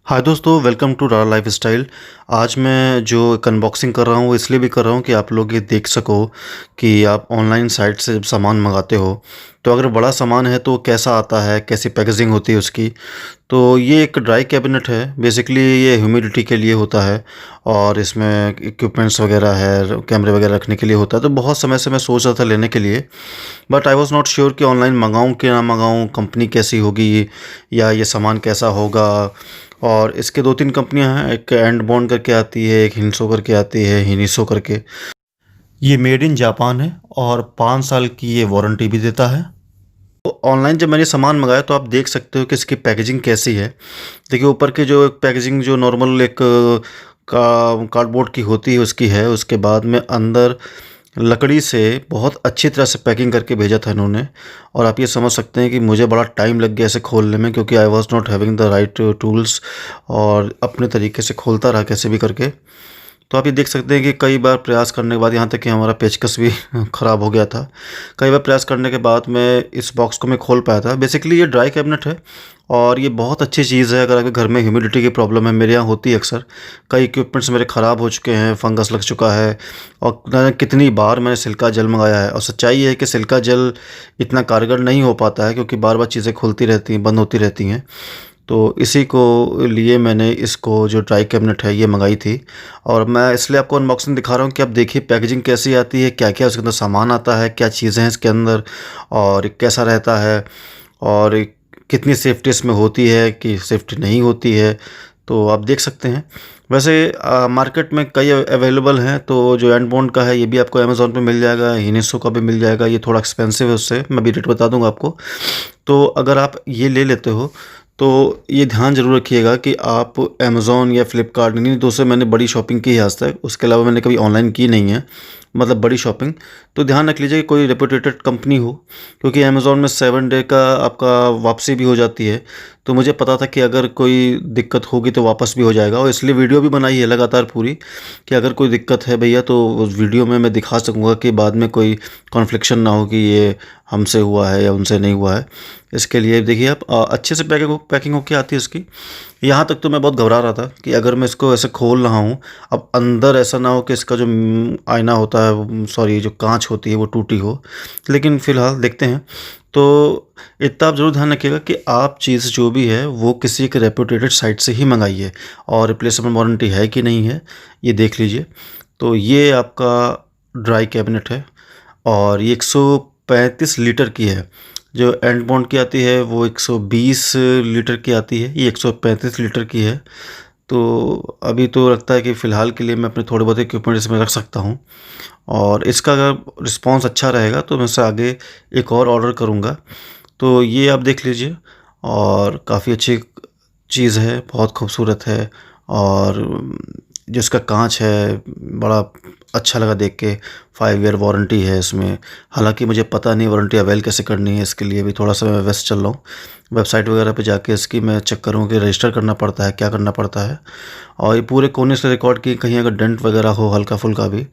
हाय दोस्तों, welcome to रारा life style. आज मैं जो एक अनबॉक्सिंग कर रहा हूँ वो इसलिए भी कर रहा हूँ कि आप लोग ये देख सको कि आप ऑनलाइन साइट से जब सामान मंगाते हो तो अगर बड़ा सामान है तो कैसा आता है, कैसी पैकेजिंग होती है उसकी। तो ये एक ड्राई कैबिनेट है। बेसिकली ये ह्यूमिडिटी के लिए होता है और इसमें इक्विपमेंट्स वगैरह है, कैमरे वगैरह रखने के लिए होता है। तो बहुत समय से मैं सोच रहा था लेने के लिए, but I was not sure कि ऑनलाइन मंगाऊँ कि ना मंगाऊँ, कंपनी कैसी होगी या ये सामान कैसा होगा। और इसके दो तीन कंपनियां हैं, एक एंड बॉन्ड करके आती है, एक हिंसो करके आती है, हिनिसो करके। ये मेड इन जापान है और 5 साल की ये वारंटी भी देता है। तो ऑनलाइन जब मैंने सामान मंगाया तो आप देख सकते हो कि इसकी पैकेजिंग कैसी है। देखिए ऊपर की जो पैकेजिंग जो नॉर्मल एक का कार्डबोर्ड की होती है उसकी है। उसके बाद में अंदर लकड़ी से बहुत अच्छी तरह से पैकिंग करके भेजा था इन्होंने। और आप ये समझ सकते हैं कि मुझे बड़ा टाइम लग गया इसे खोलने में, क्योंकि I was not having the right tools और अपने तरीके से खोलता रहा कैसे भी करके। तो आप ये देख सकते हैं कि कई बार प्रयास करने के बाद, यहाँ तक कि हमारा पेचकस भी ख़राब हो गया था। कई बार प्रयास करने के बाद मैं इस बॉक्स को मैं खोल पाया था। बेसिकली ये ड्राई कैबिनेट है और ये बहुत अच्छी चीज़ है अगर आपके घर में ह्यूमिडिटी की प्रॉब्लम है। मेरे यहाँ होती है अक्सर। कई इक्विपमेंट्स मेरे ख़राब हो चुके हैं, फंगस लग चुका है और न जाने कितनी बार मैंने सिल्का जेल मंगाया है। और सच्चाई ये है कि सिल्का जेल इतना कारगर नहीं हो पाता है, क्योंकि बार बार चीज़ें खुलती रहती हैं, बंद होती रहती हैं। तो इसी को लिए मैंने इसको जो ड्राई कैबिनेट है ये मंगाई थी। और मैं इसलिए आपको अनबॉक्सिंग दिखा रहा हूँ कि आप देखिए पैकेजिंग कैसी आती है, क्या क्या उसके अंदर सामान आता है, क्या चीज़ें हैं इसके अंदर और कैसा रहता है और कितनी सेफ्टी इसमें होती है कि सेफ्टी नहीं होती है। तो आप देख सकते हैं। वैसे मार्केट में कई अवेलेबल हैं। तो जो एंड बॉन्ड का है ये भी आपको अमेज़ॉन पे मिल जाएगा, हिनिसो का भी मिल जाएगा। ये थोड़ा एक्सपेंसिव है, उससे मैं भी रेट बता दूंगा आपको। तो अगर आप ये ले लेते हो तो ये ध्यान ज़रूर रखिएगा कि आप अमेज़ॉन या फ्लिपकार्ट, इन्हीं दो से मैंने बड़ी शॉपिंग की है आज तक। उसके अलावा मैंने कभी ऑनलाइन की नहीं है, मतलब बड़ी शॉपिंग। तो ध्यान रख लीजिए कि कोई रेपुटेटेड कंपनी हो, क्योंकि अमेज़ॉन में 7 डे का आपका वापसी भी हो जाती है। तो मुझे पता था कि अगर कोई दिक्कत होगी तो वापस भी हो जाएगा, और इसलिए वीडियो भी बनाई है लगातार पूरी कि अगर कोई दिक्कत है भैया तो उस वीडियो में मैं दिखा सकूँगा कि बाद में कोई कॉन्फ्लिक्शन ना हो कि ये हमसे हुआ है या उनसे नहीं हुआ है। इसके लिए देखिए आप अच्छे से पैकिंग होके आती है इसकी। यहाँ तक तो मैं बहुत घबरा रहा था कि अगर मैं इसको ऐसे खोल रहा हूँ, अब अंदर ऐसा ना हो कि इसका जो आईना होता है, सॉरी जो कांच होती है वो टूटी हो। लेकिन फ़िलहाल देखते हैं। तो इतना आप ज़रूर ध्यान रखिएगा कि आप चीज़ जो भी है वो किसी एक रेपुटेटेड साइट से ही मंगाइए, और रिप्लेसमेंट वारंटी है कि नहीं है ये देख लीजिए। तो ये आपका ड्राई कैबिनेट है और ये 135 लीटर की है। जो एंड बॉन्ड की आती है वो 120 लीटर की आती है, ये 135 लीटर की है। तो अभी तो लगता है कि फ़िलहाल के लिए मैं अपने थोड़े बहुत इक्विपमेंट इसमें रख सकता हूँ, और इसका अगर रिस्पॉन्स अच्छा रहेगा तो मैं इससे आगे एक और ऑर्डर करूँगा। तो ये आप देख लीजिए, और काफ़ी अच्छी चीज़ है, बहुत खूबसूरत है। और जो इसका कांच है बड़ा अच्छा लगा देख के। 5 ईयर वारंटी है इसमें। हालांकि मुझे पता नहीं वारंटी अवेल कैसे करनी है, इसके लिए भी थोड़ा सा मैं व्यस्त चल रहा हूँ। वेबसाइट वगैरह पे जाके इसकी मैं चेक करूँ कि रजिस्टर करना पड़ता है, क्या करना पड़ता है। और ये पूरे कोने से रिकॉर्ड की, कहीं अगर डेंट वगैरह हो हल्का फुल्का भी,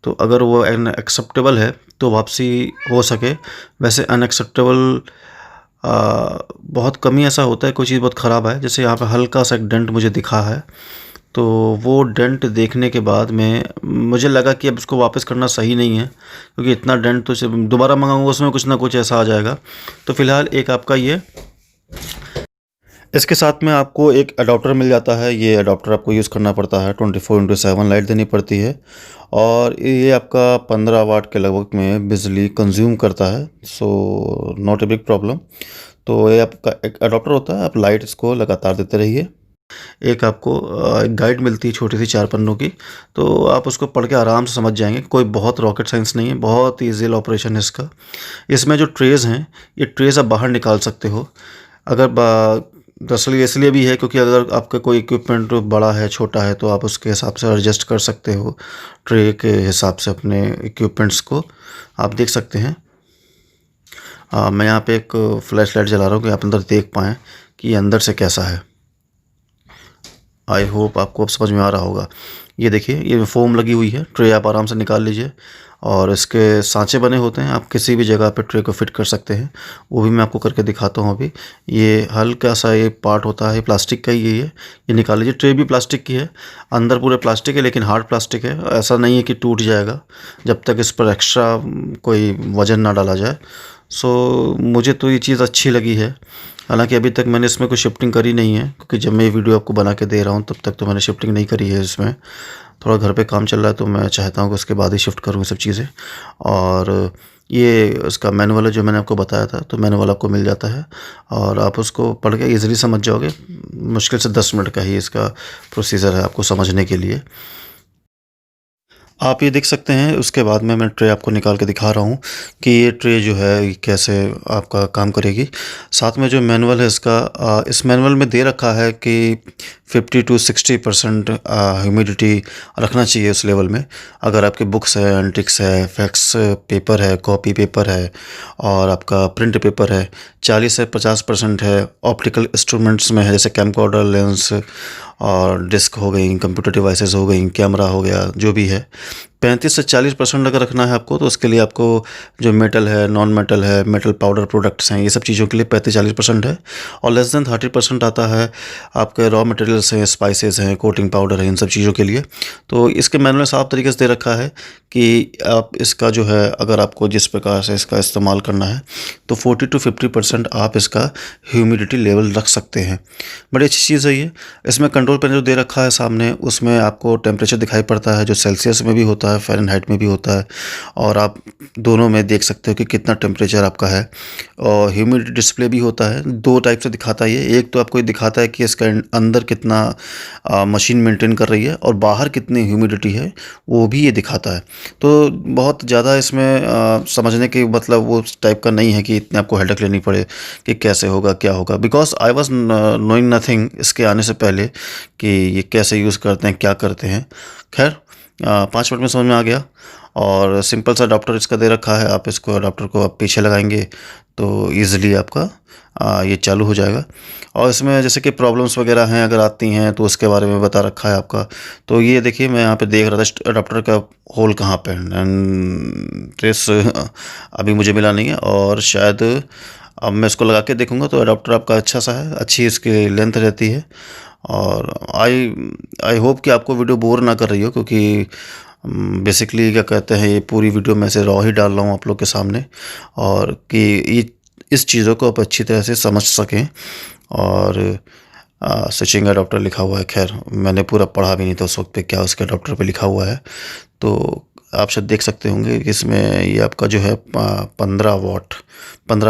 तो अगर वो एक्सेप्टेबल है तो वापसी हो सके। वैसे अनएक्सेप्टेबल बहुत कम ही ऐसा होता है, कोई चीज़ बहुत ख़राब है। जैसे यहाँ पे हल्का सा एक डेंट मुझे दिखा है, तो वो डेंट देखने के बाद में मुझे लगा कि अब इसको वापस करना सही नहीं है, क्योंकि इतना डेंट तो सिर्फ दोबारा मंगाऊंगा उसमें कुछ ना कुछ ऐसा आ जाएगा। तो फ़िलहाल एक आपका ये, इसके साथ में आपको एक अडॉप्टर मिल जाता है। ये अडॉप्टर आपको यूज़ करना पड़ता है, 24/7 लाइट देनी पड़ती है। और ये आपका 15 वाट के लगभग में बिजली कंज्यूम करता है। So not a big problem. तो ये आपका एक अडॉप्टर होता है, आप लाइट इसको लगातार देते रहिए। एक आपको एक गाइड मिलती है छोटी सी 4 पन्नों की, तो आप उसको पढ़ के आराम से समझ जाएंगे। कोई बहुत रॉकेट साइंस नहीं है, बहुत ईजी ऑपरेशन है इसका। इसमें जो ट्रेज़ हैं, ये ट्रेज़ आप बाहर निकाल सकते हो। अगर दरअसल ये इसलिए भी है क्योंकि अगर आपका कोई इक्विपमेंट बड़ा है छोटा है तो आप उसके हिसाब से एडजस्ट कर सकते हो, ट्रे के हिसाब से अपने इक्विपमेंट्स को। आप देख सकते हैं। मैं यहाँ पे एक फ्लैश लाइट जला रहा हूँ कि आप अंदर देख पाएँ कि ये अंदर से कैसा है। आई होप आपको अब समझ में आ रहा होगा। ये देखिए, ये फोम लगी हुई है, ट्रे आप आराम से निकाल लीजिए। और इसके सांचे बने होते हैं, आप किसी भी जगह पे ट्रे को फिट कर सकते हैं। वो भी मैं आपको करके दिखाता हूँ अभी। ये हल्का सा ये पार्ट होता है प्लास्टिक का ही, ये निकाल लीजिए। ट्रे भी प्लास्टिक की है, अंदर पूरे प्लास्टिक है, लेकिन हार्ड प्लास्टिक है। ऐसा नहीं है कि टूट जाएगा जब तक इस पर एक्स्ट्रा कोई वज़न ना डाला जाए। सो मुझे तो ये चीज़ अच्छी लगी है। हालांकि अभी तक मैंने इसमें कोई शिफ्टिंग करी नहीं है, क्योंकि जब मैं ये वीडियो आपको बना के दे रहा हूँ तब तक तो मैंने शिफ्टिंग नहीं करी है इसमें। थोड़ा घर पे काम चल रहा है, तो मैं चाहता हूँ कि उसके बाद ही शिफ्ट करूँ ये सब चीज़ें। और ये उसका मैनुअल है जो मैंने आपको बताया था, तो मैनुअल आपको मिल जाता है और आप उसको पढ़ के ईज़िली समझ जाओगे। मुश्किल से 10 मिनट का ही इसका प्रोसीजर है आपको समझने के लिए। आप ये देख सकते हैं। उसके बाद में मैं ट्रे आपको निकाल के दिखा रहा हूँ कि ये ट्रे जो है ये कैसे आपका काम करेगी। साथ में जो मैनुअल है इसका, इस मैनुअल में दे रखा है कि 50 to 60% ह्यूमिडिटी रखना चाहिए उस लेवल में। अगर आपके बुक्स है, एंटिक्स है, फैक्स पेपर है, कॉपी पेपर है और आपका प्रिंट पेपर है, 40 से 50% है। ऑप्टिकल इंस्ट्रूमेंट्स में है, जैसे कैमकॉर्डर, लेंस और डिस्क हो गई, कंप्यूटर डिवाइसेस हो गई, कैमरा हो गया, जो भी है। 35 से 40% अगर रखना है आपको, तो उसके लिए आपको जो मेटल है, नॉन मेटल है, मेटल पाउडर प्रोडक्ट्स हैं, ये सब चीज़ों के लिए 35-40% है। और लेस देन 30% आता है आपके रॉ मटेरियल्स हैं, स्पाइसेस हैं, कोटिंग पाउडर है, इन सब चीज़ों के लिए। तो इसके मैनुअल में साफ तरीके से दे रखा है कि आप इसका जो है, अगर आपको जिस प्रकार से इसका इस्तेमाल करना है, तो 40 to 50% आप इसका ह्यूमिडिटी लेवल रख सकते हैं। बड़ी अच्छी चीज़ है ये। इसमें कंट्रोल पैनल जो दे रखा है सामने, उसमें आपको टेम्परेचर दिखाई पड़ता है, जो सेल्सियस में भी होता है, फ़ारेनहाइट में भी होता है, और आप दोनों में देख सकते हो कि कितना टेम्परेचर आपका है। और ह्यूमिडिटी डिस्प्ले भी होता है, 2 टाइप से दिखाता है ये। एक तो आपको ये दिखाता है कि इसका अंदर कितना मशीन मेंटेन कर रही है, और बाहर कितनी ह्यूमिडिटी है वो भी ये दिखाता है। तो बहुत ज़्यादा इसमें समझने के मतलब वो टाइप का नहीं है कि इतने आपको हेडेक लेनी पड़े कि कैसे होगा, क्या होगा। Because I was knowing nothing इसके आने से पहले कि ये कैसे यूज़ करते हैं, क्या करते हैं। खैर 5 मिनट में समझ में आ गया। और सिंपल सा अडाप्टर इसका दे रखा है, आप इसको अडाप्टर को आप पीछे लगाएंगे तो ईज़िली आपका ये चालू हो जाएगा। और इसमें जैसे कि प्रॉब्लम्स वगैरह हैं अगर आती हैं, तो उसके बारे में बता रखा है आपका। तो ये देखिए, मैं यहाँ पे देख रहा था अडाप्टर का होल कहाँ पे है, एंड ट्रेस अभी मुझे मिला नहीं है। और शायद अब मैं इसको लगा के देखूँगा तो अडाप्टर आपका अच्छा सा है, अच्छी इसकी लेंथ रहती है। और आई आई होप कि आपको वीडियो बोर ना कर रही हो, क्योंकि बेसिकली क्या कहते हैं, ये पूरी वीडियो मैं से रॉ ही डाल रहा हूँ आप लोग के सामने, और कि ये इस चीज़ों को आप अच्छी तरह से समझ सकें। और स्विचिंग अडॉप्टर लिखा हुआ है। खैर मैंने पूरा पढ़ा भी नहीं था उस वक्त पे क्या उसके अडॉप्टर पे लिखा हुआ है। तो आप शायद देख सकते होंगे कि इसमें ये आपका जो है 15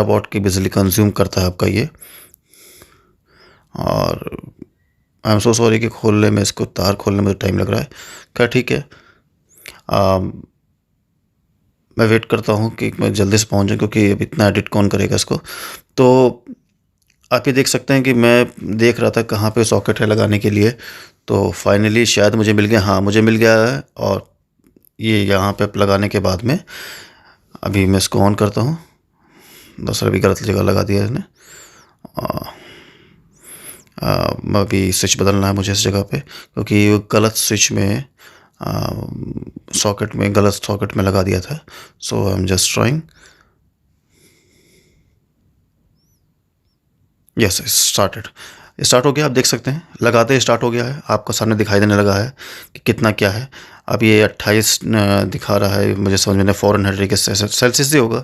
वाट की बिजली कंज्यूम करता है आपका ये। और आई एम सो सॉरी कि खोलने में, इसको तार खोलने में टाइम लग रहा है। खैर ठीक है, मैं वेट करता हूँ कि मैं जल्दी से पहुँच जाऊँ, क्योंकि अब इतना एडिट कौन करेगा इसको। तो आप ये देख सकते हैं कि मैं देख रहा था कहाँ पे सॉकेट है लगाने के लिए। तो फाइनली शायद मुझे मिल गया, हाँ मुझे मिल गया है। और ये यहाँ पे लगाने के बाद में अभी मैं इसको ऑन करता हूँ। दूसरा भी गलत जगह लगा दिया इसने। अभी स्विच बदलना है मुझे इस जगह पे, क्योंकि गलत स्विच में सॉकेट में, गलत सॉकेट में लगा दिया था। So I am just trying. Yes, start हो गया। आप देख सकते हैं लगाते ही स्टार्ट हो गया है, आपको सामने दिखाई देने लगा है कि कितना क्या है। अब ये 28 दिखा रहा है, मुझे समझ में नहीं, फ़ॉरेनहाइट के सेल्सियस ही होगा,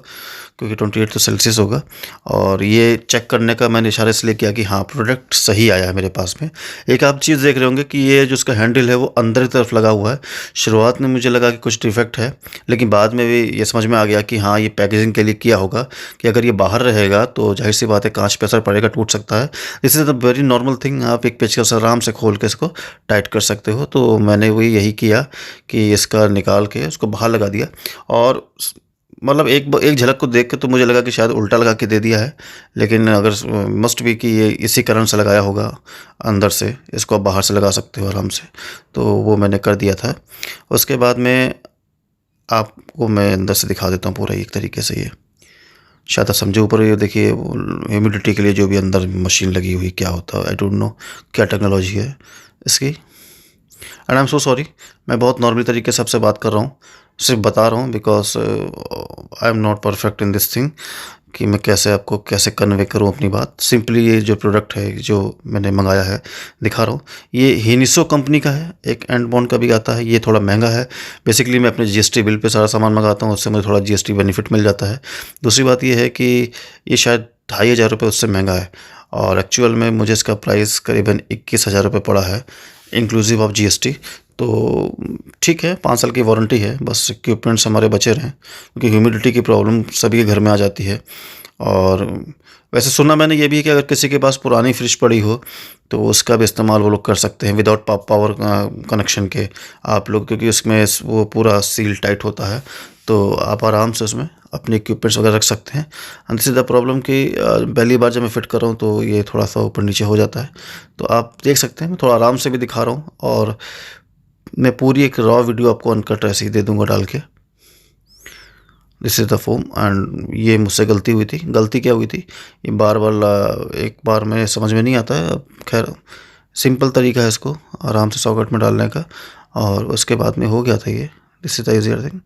क्योंकि 28 तो सेल्सियस होगा। और ये चेक करने का मैंने इशारा इसलिए किया कि हाँ प्रोडक्ट सही आया है मेरे पास में। एक आप चीज़ देख रहे होंगे कि ये जो उसका हैंडल है वो अंदर की तरफ लगा हुआ है। शुरुआत में मुझे लगा कि कुछ डिफेक्ट है, लेकिन बाद में भी ये समझ में आ गया कि हाँ ये पैकेजिंग के लिए किया होगा, कि अगर ये बाहर रहेगा तो जाहिर सी बात है कांच पे असर पड़ेगा, टूट सकता है। This is the very normal thing. आप एक पेचकस से आराम से खोल के इसको टाइट कर सकते हो। तो मैंने वही यही किया कि इसका निकाल के उसको बाहर लगा दिया। और मतलब एक झलक को देख के तो मुझे लगा कि शायद उल्टा लगा के दे दिया है, लेकिन अगर मस्ट भी कि ये इसी कारण से लगाया होगा अंदर से, इसको आप बाहर से लगा सकते हो आराम से। तो वो मैंने कर दिया था। उसके बाद में आपको मैं अंदर से दिखा देता हूँ पूरा एक तरीके से। ये शायद आप समझे। ऊपर ये देखिए ह्यूमिडिटी के लिए जो भी अंदर मशीन लगी हुई, क्या होता है आई डोंट नो, क्या टेक्नोलॉजी है इसकी। And I am so sorry, मैं बहुत नॉर्मल तरीके से आपसे बात कर रहा हूँ। सिर्फ बता रहा हूँ because I am not perfect in this thing कि मैं कैसे आपको कैसे कन्वे करूँ अपनी बात। सिंपली ये जो प्रोडक्ट है जो मैंने मंगाया है दिखा रहा हूँ। ये हिनिसो कंपनी का है, एक एंड बॉन्ड का भी आता है। ये थोड़ा महंगा है। बेसिकली मैं अपने जीएसटी बिल पे सारा सामान मंगाता हूँ, उससे मुझे थोड़ा जीएसटी बेनिफिट मिल जाता है। दूसरी बात ये है कि ये शायद 2500 रुपये उससे महंगा है, और एक्चुअल में मुझे इसका प्राइस करीबन 21,000 रुपये पड़ा है इंक्लूसिव ऑफ जीएसटी। तो ठीक है, 5 साल की वारंटी है, बस इक्विपमेंट्स हमारे बचे रहें, क्योंकि ह्यूमिडिटी की प्रॉब्लम सभी के घर में आ जाती है। और वैसे सुना मैंने ये भी है कि अगर किसी के पास पुरानी फ्रिज पड़ी हो तो उसका भी इस्तेमाल वो लोग कर सकते हैं विदाउट पावर कनेक्शन के आप लोग, क्योंकि उसमें वो पूरा सील टाइट होता है, तो आप आराम से उसमें अपने इक्विपमेंट्स वगैरह रख सकते हैं। And this is the problem कि पहली बार जब मैं फ़िट कर रहा हूँ तो ये थोड़ा सा ऊपर नीचे हो जाता है। तो आप देख सकते हैं, मैं थोड़ा आराम से भी दिखा रहा हूँ, और मैं पूरी एक रॉ वीडियो आपको अनकट ऐसे ही दे दूंगा डाल के। This is the foam, and ये मुझसे गलती हुई थी। गलती क्या हुई थी, ये बार बार एक बार में समझ में नहीं आता है। अब खैर सिंपल तरीका है इसको आराम से सॉकेट में डालने का, और उसके बाद में हो गया था ये। This is the easier thing.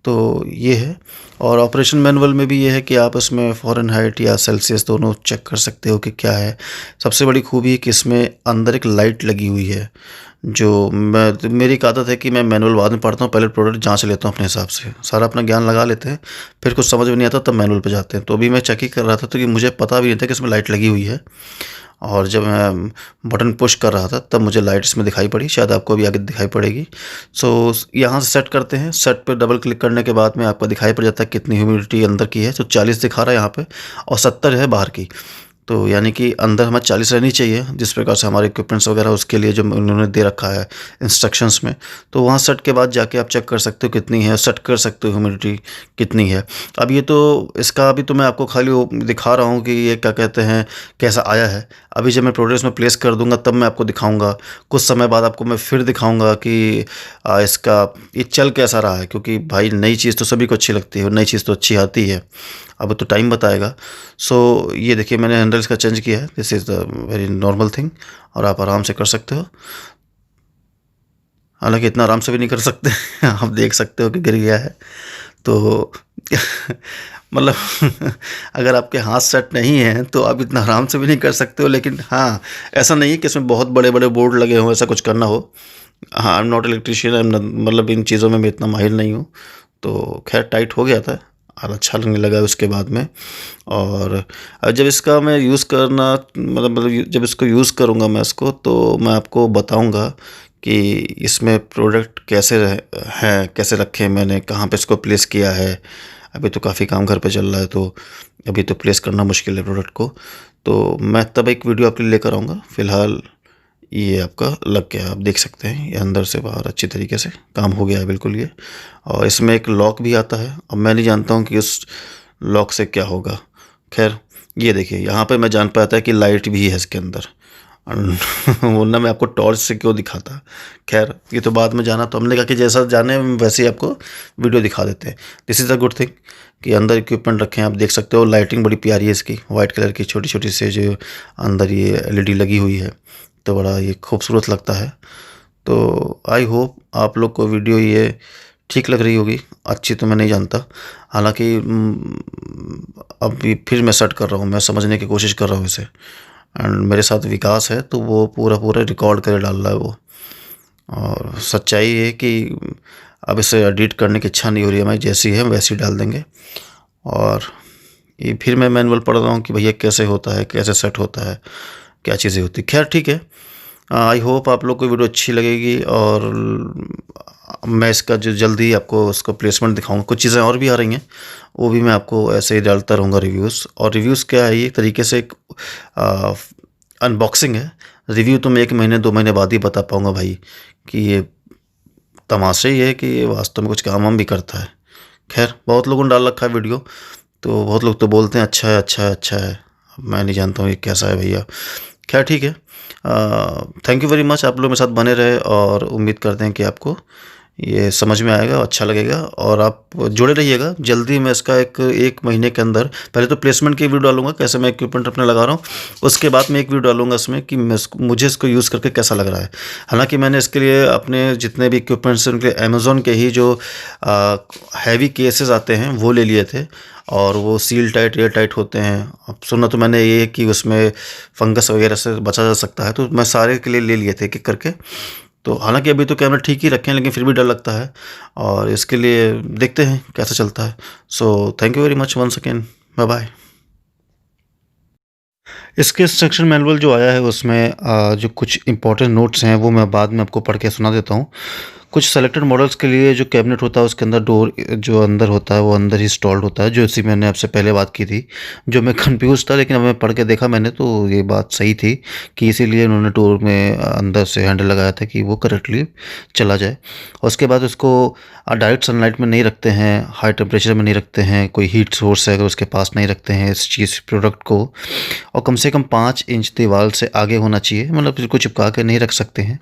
तो ये है, और ऑपरेशन मैनुअल में भी ये है कि आप इसमें फ़ारेनहाइट या सेल्सियस दोनों चेक कर सकते हो कि क्या है। सबसे बड़ी खूबी है कि इसमें अंदर एक लाइट लगी हुई है। जो मेरी एक आदत है कि मैं मैनुअल बाद में पढ़ता हूँ, पहले प्रोडक्ट जांच लेता हूँ अपने हिसाब से, सारा अपना ज्ञान लगा लेते हैं, फिर कुछ समझ में नहीं आता तब मैनुअल पे जाते हैं। तो अभी मैं चेक ही कर रहा था, तो कि मुझे पता भी नहीं था कि इसमें लाइट लगी हुई है, और जब मैं बटन पुश कर रहा था तब मुझे लाइट इसमें दिखाई पड़ी, शायद आपको भी आगे दिखाई पड़ेगी। सो यहाँ से सेट करते हैं। सेट पे डबल क्लिक करने के बाद में आपको दिखाई पड़ जाता है कितनी ह्यूमिडिटी अंदर की है। तो 40 दिखा रहा है यहाँ पे, और 70 है बाहर की। तो यानी कि अंदर हमें 40 रहनी चाहिए, जिस प्रकार से हमारे इक्विपमेंट्स वगैरह उसके लिए जो उन्होंने दे रखा है इंस्ट्रक्शंस में। तो वहाँ सेट के बाद जाके आप चेक कर सकते हो कितनी है, सेट कर सकते हो ह्यूमिडिटी कितनी है। अब ये तो इसका अभी तो मैं आपको खाली वो दिखा रहा हूँ कि ये क्या कहते हैं कैसा आया है। अभी जब मैं प्रोडक्ट्स में प्लेस कर दूंगा तब मैं आपको दिखाऊंगा। कुछ समय बाद आपको मैं फिर दिखाऊंगा कि इसका ये चल कैसा रहा है, क्योंकि भाई नई चीज़ तो सभी को अच्छी लगती है और नई चीज़ तो अच्छी आती है। अब तो टाइम बताएगा। सो ये देखिए मैंने हैंडल इसका चेंज किया है। This is the very normal thing, और आप आराम से कर सकते हो। हालांकि इतना आराम से भी नहीं कर सकते आप देख सकते हो कि गिर गया है तो मतलब अगर आपके हाथ सेट नहीं है तो आप इतना आराम से भी नहीं कर सकते हो। लेकिन हाँ, ऐसा नहीं है कि इसमें बहुत बड़े बड़े बोर्ड लगे हों, ऐसा कुछ करना हो। हाँ, आई एम नॉट इलेक्ट्रिशियन, मतलब इन चीज़ों में मैं इतना माहिर नहीं हूँ। तो खैर टाइट हो गया था और अच्छा लगने लगा उसके बाद में। और जब इसका मैं यूज़ करना मतलब जब इसको यूज़ करूँगा मैं इसको, तो मैं आपको बताऊँगा कि इसमें प्रोडक्ट कैसे हैं, कैसे रखे मैंने, कहाँ पे इसको प्लेस किया है। अभी तो काफ़ी काम घर पे चल रहा है, तो अभी तो प्लेस करना मुश्किल है प्रोडक्ट को। तो मैं तब एक वीडियो आपके लिए लेकर आऊँगा। फ़िलहाल ये आपका लग गया, आप देख सकते हैं ये अंदर से बाहर अच्छी तरीके से काम हो गया है बिल्कुल ये। और इसमें एक लॉक भी आता है। अब मैं नहीं जानता हूँ कि उस लॉक से क्या होगा। खैर ये देखिए यहाँ पे मैं जान पाया था कि लाइट भी है इसके अंदर, वरना मैं आपको टॉर्च से क्यों दिखाता। खैर ये तो बाद में जाना, तो हमने कहा कि जैसा जाने वैसे ही आपको वीडियो दिखा देते हैं। This is a good thing कि अंदर इक्विपमेंट रखे हैं, आप देख सकते हो। लाइटिंग बड़ी प्यारी है इसकी, वाइट कलर की छोटी छोटी से जो अंदर ये एलईडी लगी हुई है, तो बड़ा ये खूबसूरत लगता है। तो आई होप आप लोग को वीडियो ये ठीक लग रही होगी। अच्छी तो मैं नहीं जानता, हालांकि अभी फिर मैं सेट कर रहा हूँ, मैं समझने की कोशिश कर रहा हूँ इसे। एंड मेरे साथ विकास है, तो वो पूरा पूरा रिकॉर्ड कर डाल रहा है वो। और सच्चाई है कि अब इसे एडिट करने की इच्छा नहीं हो रही है, हमारी जैसी है वैसी डाल देंगे। और ये फिर मैं मैनुअल पढ़ रहा हूँ कि भैया कैसे होता है, कैसे सेट होता है, क्या चीज़ें होती। खैर ठीक है, आई होप आप लोग को वीडियो अच्छी लगेगी, और मैं इसका जो जल्दी आपको उसका प्लेसमेंट दिखाऊंगा। कुछ चीज़ें और भी आ रही हैं, वो भी मैं आपको ऐसे ही डालता रहूँगा रिव्यूज़। और रिव्यूज़ क्या है, ये एक तरीके से एक अनबॉक्सिंग है। रिव्यू तो मैं 1 महीने 2 महीने बाद ही बता पाऊँगा भाई कि ये तमाशा ही है कि ये वास्तव में कुछ काम हम भी करता है। खैर बहुत लोगों ने डाल रखा है वीडियो, तो बहुत लोग तो बोलते हैं अच्छा है अच्छा है अच्छा है। अब मैं नहीं जानता हूँ ये कैसा है भैया। खैर ठीक है, थैंक यू वेरी मच, आप लोग मेरे साथ बने रहे, और उम्मीद करते हैं कि आपको ये समझ में आएगा, अच्छा लगेगा और आप जुड़े रहिएगा। जल्दी मैं इसका एक 1 महीने के अंदर पहले तो प्लेसमेंट की वीडियो डालूँगा, कैसे मैं इक्विपमेंट अपने लगा रहा हूँ। उसके बाद मैं एक वीडियो डालूँगा इसमें कि मुझे इसको यूज़ करके कैसा लग रहा है। हालाँकि मैंने इसके लिए अपने जितने भी इक्विपमेंट्स हैं, उनके अमेज़न के ही जो हैवी केसेस आते हैं, वो ले लिए थे और वो सील टाइट, एयर टाइट होते हैं। अब सुना तो मैंने ये कि उसमें फंगस वगैरह से बचा जा सकता है, तो मैं सारे के लिए ले लिए थे एक-एक करके। तो हालाँकि अभी तो कैमरा ठीक ही रखे हैं, लेकिन फिर भी डर लगता है और इसके लिए देखते हैं कैसा चलता है। सो thank you very much once again. Bye-bye. इसके इंस्ट्रक्शन मैनुअल जो आया है उसमें जो कुछ इम्पोर्टेंट नोट्स हैं वो मैं बाद में आपको पढ़ के सुना देता हूँ। कुछ सेलेक्टेड मॉडल्स के लिए जो कैबिनेट होता है उसके अंदर डोर जो अंदर होता है वो अंदर ही इंस्टॉल्ड होता है, जो इसी मैंने आपसे पहले बात की थी। जो मैं कन्फ्यूज़ था, लेकिन अब मैं पढ़ के देखा मैंने तो ये बात सही थी कि इसीलिए उन्होंने डोर में अंदर से हैंडल लगाया था कि वो करेक्टली चला जाए। और उसके बाद उसको डायरेक्ट सनलाइट में नहीं रखते हैं, हाई टेम्परेचर में नहीं रखते हैं, कोई हीट सोर्स है अगर उसके पास नहीं रखते हैं इस चीज़ प्रोडक्ट को। और कम से कम 5 इंच दीवार से आगे होना चाहिए, मतलब बिल्कुल चिपका के नहीं रख सकते हैं।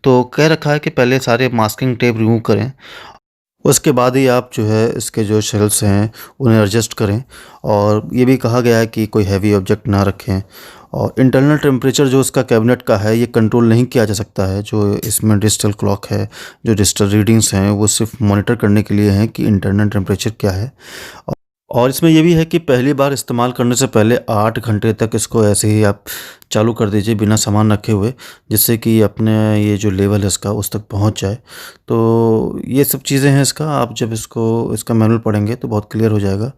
तो कह रखा है कि पहले सारे मास्किंग टेप रिमूव करें, उसके बाद ही आप जो है इसके जो शेल्फ्स हैं उन्हें एडजस्ट करें। और ये भी कहा गया है कि कोई हैवी ऑब्जेक्ट ना रखें। और इंटरनल टेम्परेचर जो इसका कैबिनेट का है ये कंट्रोल नहीं किया जा सकता है। जो इसमें डिजिटल क्लॉक है, जो डिजिटल रीडिंग्स हैं वो सिर्फ मॉनिटर करने के लिए हैं कि इंटरनल टेम्परेचर क्या है। और इसमें ये भी है कि पहली बार इस्तेमाल करने से पहले 8 घंटे तक इसको ऐसे ही आप चालू कर दीजिए बिना सामान रखे हुए, जिससे कि अपने ये जो लेवल है इसका उस तक पहुंच जाए। तो ये सब चीज़ें हैं इसका, आप जब इसका मैनुअल पढ़ेंगे तो बहुत क्लियर हो जाएगा।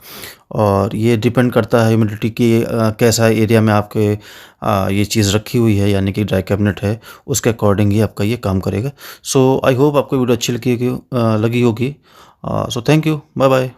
और ये डिपेंड करता है ह्यूमिडिटी की कैसा एरिया में आपके ये चीज़ रखी हुई है, यानी कि ड्राई कैबिनेट है, उसके अकॉर्डिंग ही आपका ये काम करेगा। सो आई होप आपको वीडियो अच्छी लगी होगी। So thank you, bye bye.